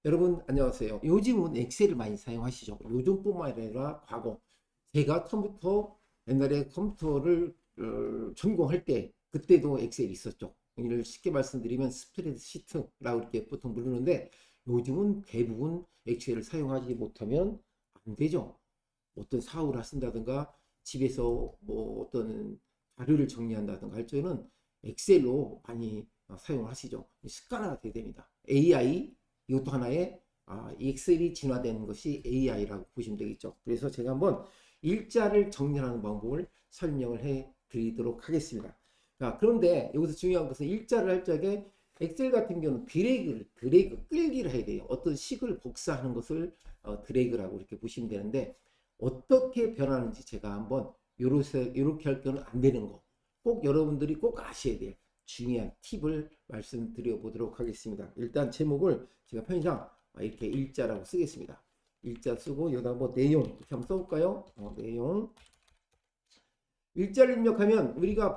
여러분 안녕하세요. 요즘은 엑셀을 많이 사용하시죠. 요즘뿐만 아니라 과거 제가 처음부터 옛날에 컴퓨터를 전공할 때 그때도 엑셀이 있었죠. 이를 쉽게 말씀드리면 스프레드시트라고 이렇게 보통 부르는데 요즘은 대부분 엑셀을 사용하지 못하면 안 되죠. 어떤 사업을 하신다든가 집에서 뭐 어떤 자료를 정리한다든가 할 때는 엑셀로 많이 사용하시죠. 습관화가 되게 됩니다. AI 이것도 하나의 엑셀이 진화되는 것이 AI라고 보시면 되겠죠. 그래서 제가 한번 일자를 정리하는 방법을 설명을 해 드리도록 하겠습니다. 자, 그런데 여기서 중요한 것은 일자를 할 적에 엑셀 같은 경우는 드래그, 끌기를 해야 돼요. 어떤 식을 복사하는 것을 드래그라고 이렇게 보시면 되는데 어떻게 변하는지 제가 한번 이렇게 할 때는 안 되는 거 꼭 여러분들이 꼭 아셔야 돼요. 중요한 팁을 말씀드려 보도록 하겠습니다. 일단 제목을 제가 편의상 이렇게 일자라고 쓰겠습니다. 일자 쓰고 여기다 뭐 내용 이렇게 한번 써볼까요? 내용 일자를 입력하면 우리가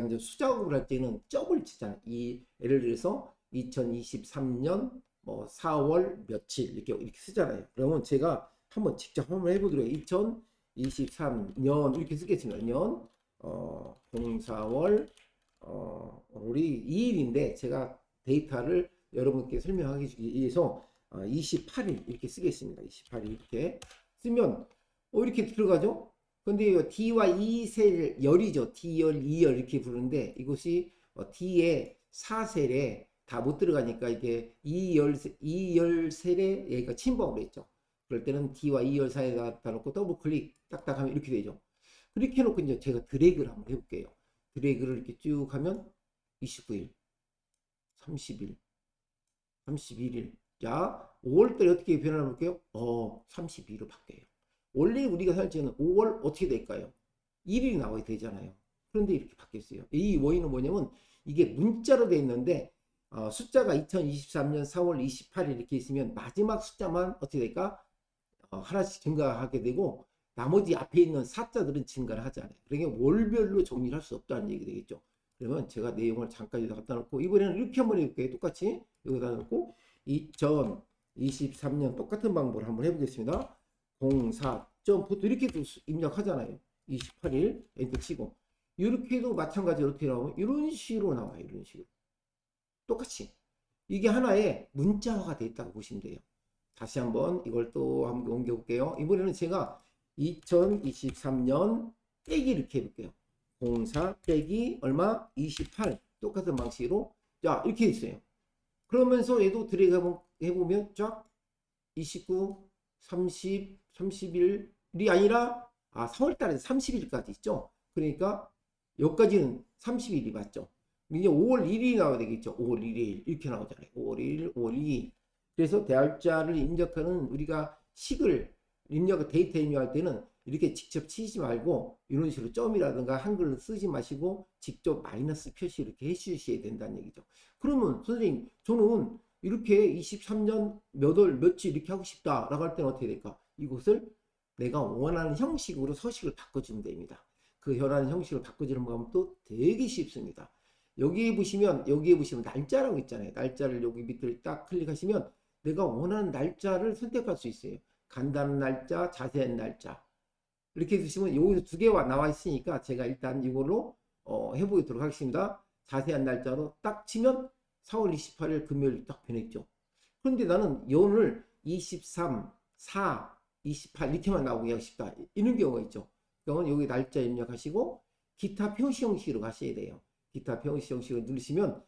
이제 수작업을 할 때는 점을 치잖아요. 이 예를 들어서 2023년 뭐 4월 며칠 이렇게 쓰잖아요. 그러면 제가 한번 직접 한번 해보도록 해요. 2023년 이렇게 쓰겠습니다. 년 04월 우리 2일인데 제가 데이터를 여러분께 설명하기 위해서 28일 이렇게 쓰겠습니다. 28일 이렇게 쓰면 이렇게 들어가죠. 근데 D와 E셀 열이죠. D열, E열 이렇게 부르는데 이것이 D에 4셀에 다 못 들어가니까 이게 E열 셀에 얘가 침범을 했죠. 그럴 때는 D와 E열 사이에다 놓고 더블 클릭 딱딱 하면 이렇게 되죠. 그렇게 해놓고 이제 제가 드래그를 한번 해볼게요. 드래그를 이렇게 쭉 하면 29일, 30일, 31일. 자, 5월달에 어떻게 변화를 볼게요? 32일로 바뀌어요. 원래 우리가 살지는 5월 어떻게 될까요? 1일이 나와야 되잖아요. 그런데 이렇게 바뀌었어요. 이 원인은 뭐냐면 이게 문자로 돼 있는데 숫자가 2023년 4월 28일 이렇게 있으면 마지막 숫자만 어떻게 될까? 하나씩 증가하게 되고 나머지 앞에 있는 사자들은 증가를 하지 않아요. 그러니까 월별로 정리를 할 수 없다는 얘기 되겠죠. 그러면 제가 내용을 잠깐 여기다 갖다 놓고 이번에는 이렇게 한번 해볼게요. 똑같이 여기다 놓고 2023년 똑같은 방법을 한번 해보겠습니다. 04.부터 이렇게 입력하잖아요. 28일 엔터 치고 이렇게도 마찬가지로 어떻게 나오면 이런 식으로 나와요. 이런 식으로 똑같이 이게 하나의 문자화가 되어 있다고 보시면 돼요. 다시 한번 이걸 또 한번 옮겨볼게요. 이번에는 제가 2023년 빼기 이렇게 해볼게요. 04 빼기 얼마? 28 똑같은 방식으로 자 이렇게 있어요. 그러면서 얘도 드래그 해보면 쫙 29, 30, 31일이 아니라 4월 달에 30일까지 있죠. 그러니까 여기까지는 30일이 맞죠. 이제 5월 1일이 나와야 되겠죠. 5월 1일 이렇게 나오잖아요. 5월 1일, 5월 2일. 그래서 대알자를 입력하는 우리가 식을 데이터 입력할 때는 이렇게 직접 치지 말고 이런 식으로 점이라든가 한글을 쓰지 마시고 직접 마이너스 표시 이렇게 해주셔야 된다는 얘기죠. 그러면 선생님 저는 이렇게 23년 몇 월 며칠 이렇게 하고 싶다라고 할 때는 어떻게 될까? 이것을 내가 원하는 형식으로 서식을 바꿔주면 됩니다. 그 원하는 형식을 바꿔주는 방법도 되게 쉽습니다. 여기에 보시면 날짜라고 있잖아요. 날짜를 여기 밑을 딱 클릭하시면 내가 원하는 날짜를 선택할 수 있어요. 간단한 날짜, 자세한 날짜. 이렇게 해주시면 여기서 두 개가 나와 있으니까 제가 일단 이걸로 해보도록 하겠습니다. 자세한 날짜로 딱 치면 4월 28일 금요일 딱 변했죠. 그런데 나는 연을 23, 4, 28 이렇게만 나오게 하고 싶다. 이런 경우가 있죠. 그러면 여기 날짜 입력하시고 기타 표시 형식으로 가셔야 돼요. 기타 표시 형식을 누르시면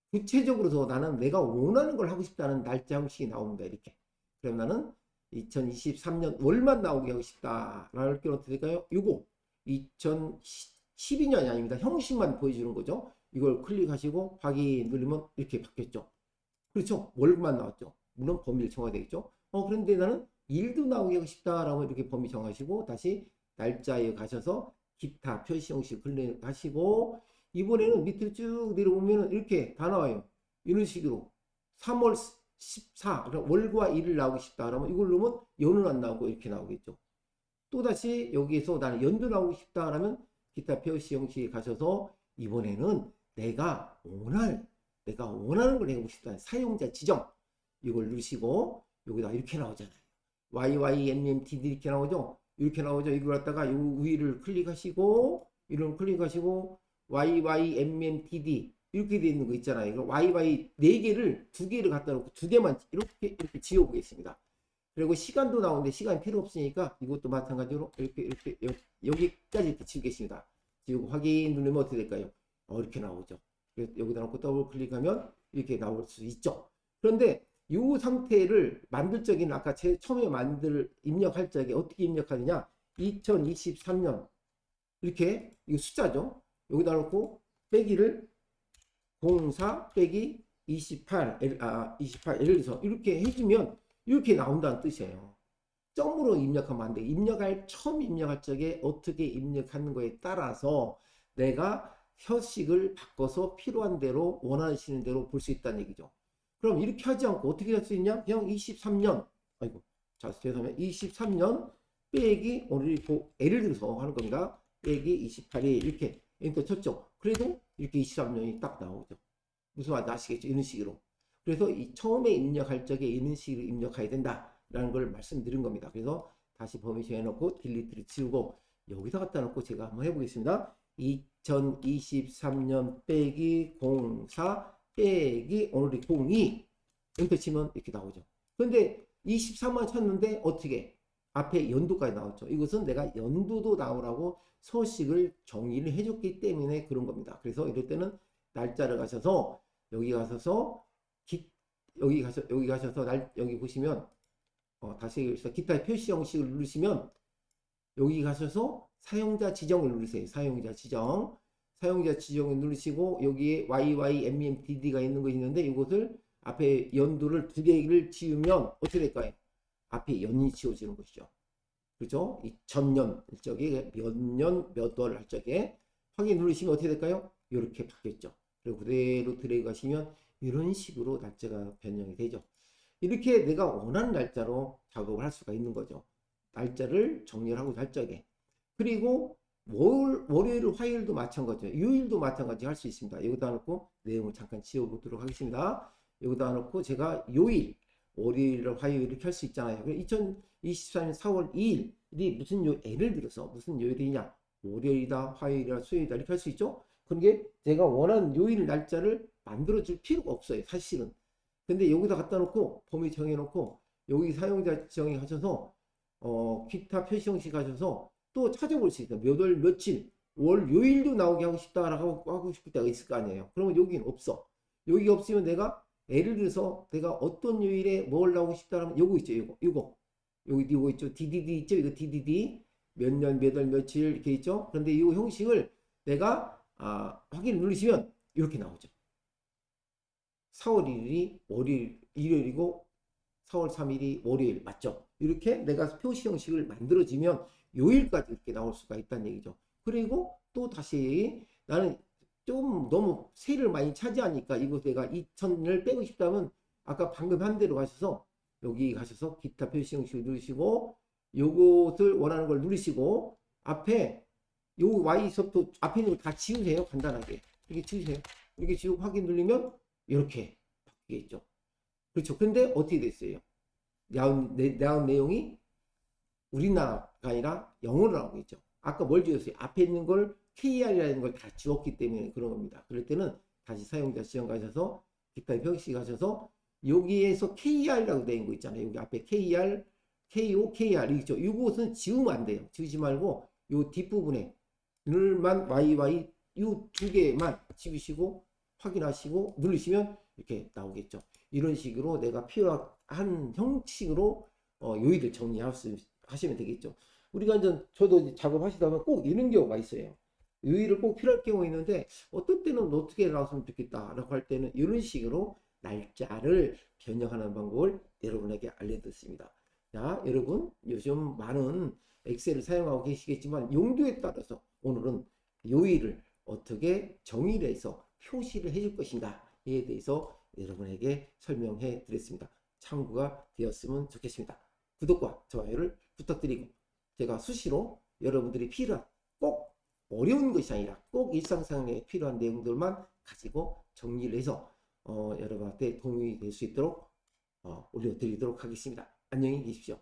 구체적으로 더 나는 내가 원하는 걸 하고 싶다는 날짜 형식이 나옵니다. 이렇게. 그럼 나는 2023년 월만 나오게 하고 싶다. 라는 게 어떻게 될까요? 이거 2012년이 아닙니다. 형식만 보여주는 거죠. 이걸 클릭하시고 확인 누르면 이렇게 바뀌었죠. 그렇죠. 월급만 나왔죠. 물론 범위를 정해야 되겠죠. 그런데 나는 일도 나오게 하고 싶다라고 이렇게 범위 정하시고 다시 날짜에 가셔서 기타 표시 형식 클릭하시고 이번에는 밑으로 쭉 내려오면 이렇게 다 나와요. 이런 식으로 3월 14 월과 일을 나오고 싶다 그러면 이걸 넣으면 연은 안 나오고 이렇게 나오겠죠. 또다시 여기에서 나는 연도 나오고 싶다 라면 기타 표시 형식에 가셔서 이번에는 내가 원하는 걸 해보고 싶다 사용자 지정 이걸 누르시고 여기다 이렇게 나오잖아요. YYMMTD 이렇게 나오죠. 이렇게 나오죠. 이걸 갖다가 이 위를 클릭하시고 이런 클릭하시고 YYMMTD 이렇게 되어 있는 거 있잖아요. 이거 YY 4개를 2개를 갖다 놓고 2개만 이렇게 지워보겠습니다. 그리고 시간도 나오는데 시간이 필요 없으니까 이것도 마찬가지로 이렇게 여기까지 이렇게 지우겠습니다. 지우고 확인 누르면 어떻게 될까요? 이렇게 나오죠. 그래서 여기다 놓고 더블 클릭하면 이렇게 나올 수 있죠. 그런데 이 상태를 만들 적에는 아까 처음에 입력할 적에 어떻게 입력하느냐, 2023년 이렇게 이거 숫자죠. 여기다 놓고 빼기를 04 빼기 28 예를 들어서 이렇게 해주면 이렇게 나온다는 뜻이에요. 점으로 입력하면 안 돼. 처음 입력할 적에 어떻게 입력하는 거에 따라서 내가 형식을 바꿔서 필요한 대로 원하시는 대로 볼 수 있다는 얘기죠. 그럼 이렇게 하지 않고 어떻게 할 수 있냐? 그냥 23년, 죄송합니다. 23년 빼기 오늘 예를 들어서 하는 겁니다. 빼기 28일 이렇게 엔터 쳤죠. 그래도 이렇게 23년이 딱 나오죠. 무슨 말인지 아시겠죠? 이런 식으로. 그래서 처음에 입력할 적에 이런 식으로 입력해야 된다라는 걸 말씀드린 겁니다. 그래서 다시 범위시 해놓고 딜리트를 지우고 여기다 갖다 놓고 제가 한번 해보겠습니다. 2023년 빼기 04 빼기 오늘이 02 엔터 치면 이렇게 나오죠. 그런데 23만 쳤는데 어떻게 앞에 연도까지 나왔죠. 이것은 내가 연도도 나오라고 서식을 정의를 해줬기 때문에 그런 겁니다. 그래서 이럴 때는 날짜를 가셔서 여기 가셔서 여기 보시면 다시 여기서 기타 표시 형식을 누르시면 여기 가셔서 사용자 지정을 누르세요. 사용자 지정을 누르시고 여기에 YYMMDD가 있는 거 있는데 이것을 앞에 연도를 2개를 지우면 어떻게 될까요? 앞에 연이 지워지는 것이죠. 그렇죠? 2000년 적에 몇 년 몇 월 할 적에 확인 누르시면 어떻게 될까요? 이렇게 바뀌었죠. 그리고 그대로 드래그 하시면 이런 식으로 날짜가 변형이 되죠. 이렇게 내가 원하는 날짜로 작업을 할 수가 있는 거죠. 날짜를 정리를 하고 할 적에. 그리고 월요일, 화요일도 마찬가지예요. 요일도 마찬가지 할 수 있습니다. 여기다 놓고 내용을 잠깐 지워보도록 하겠습니다. 여기다 놓고 제가 요일, 월요일, 화요일 이렇게 할 수 있잖아요. 2024년 4월 2일이 무슨 예를 들어서 무슨 요일이냐, 월요일이다, 화요일이다, 수요일이다 이렇게 할 수 있죠. 그런 게 제가 원하는 요일 날짜를 만들어 줄 필요가 없어요, 사실은. 근데 여기다 갖다 놓고 범위 정해놓고 여기 사용자 지정에 가셔서 기타 표시 형식 가셔서 또 찾아볼 수 있어요. 몇 월 며칠 월 요일도 나오게 하고 싶다라고 하고 싶을 때가 있을 거 아니에요. 그러면 여기는 없어. 여기가 없으면 내가 예를 들어서 내가 어떤 요일에 뭘 나오고 싶다라면 요거 있죠. 요거 있죠. DDD 있죠. 이거 DDD 몇 년 몇 월 며칠 이렇게 있죠. 그런데 이 형식을 내가 확인을 누르시면 이렇게 나오죠. 4월 1일이 월요일, 일요일이고 4월 3일이 월요일 맞죠? 이렇게 내가 표시 형식을 만들어지면 요일까지 이렇게 나올 수가 있다는 얘기죠. 그리고 또 다시 나는 좀 너무 세를 많이 차지하니까 이거 내가 2000을 빼고 싶다면 아까 방금 한 대로 가셔서 여기 가셔서 기타 표시 형식을 누르시고 요것을 원하는 걸 누르시고 앞에 요 Y서부터 앞에 있는 거 다 지우세요. 간단하게 이렇게 지우세요. 이렇게 지우고 확인 누르면 이렇게 바뀌겠죠. 그렇죠. 근데 어떻게 됐어요? 나온 내용이 우리나라가 아니라 영어로 나오고 있죠. 아까 뭘 지웠어요? 앞에 있는 걸 KR이라는 걸 다 지웠기 때문에 그런 겁니다. 그럴 때는 다시 사용자 지정 가셔서 기타 표시 가셔서 여기에서 KR이라고 되어 있는 거 있잖아요. 여기 앞에 KR, KO, KR 있죠. 이것은 지우면 안 돼요. 지우지 말고 요 뒷부분에 늘만 YY 이 2개만 지우시고 확인하시고 누르시면 이렇게 나오겠죠. 이런 식으로 내가 필요한 형식으로 요일을 정리하시면 되겠죠. 우리가 이제 저도 작업하시다 보면 꼭 이런 경우가 있어요. 요일을 꼭 필요할 경우가 있는데 어떤 때는 어떻게 나왔으면 좋겠다라고 할 때는 이런 식으로 날짜를 변형하는 방법을 여러분에게 알려드렸습니다. 자, 여러분 요즘 많은 엑셀을 사용하고 계시겠지만 용도에 따라서 오늘은 요일을 어떻게 정의를 해서 표시를 해줄 것인가에 대해서 여러분에게 설명해 드렸습니다. 참고가 되었으면 좋겠습니다. 구독과 좋아요를 부탁드리고 제가 수시로 여러분들이 필요한 꼭 어려운 것이 아니라 꼭 일상생활에 필요한 내용들만 가지고 정리를 해서 여러분한테 도움이 될 수 있도록 올려드리도록 하겠습니다. 안녕히 계십시오.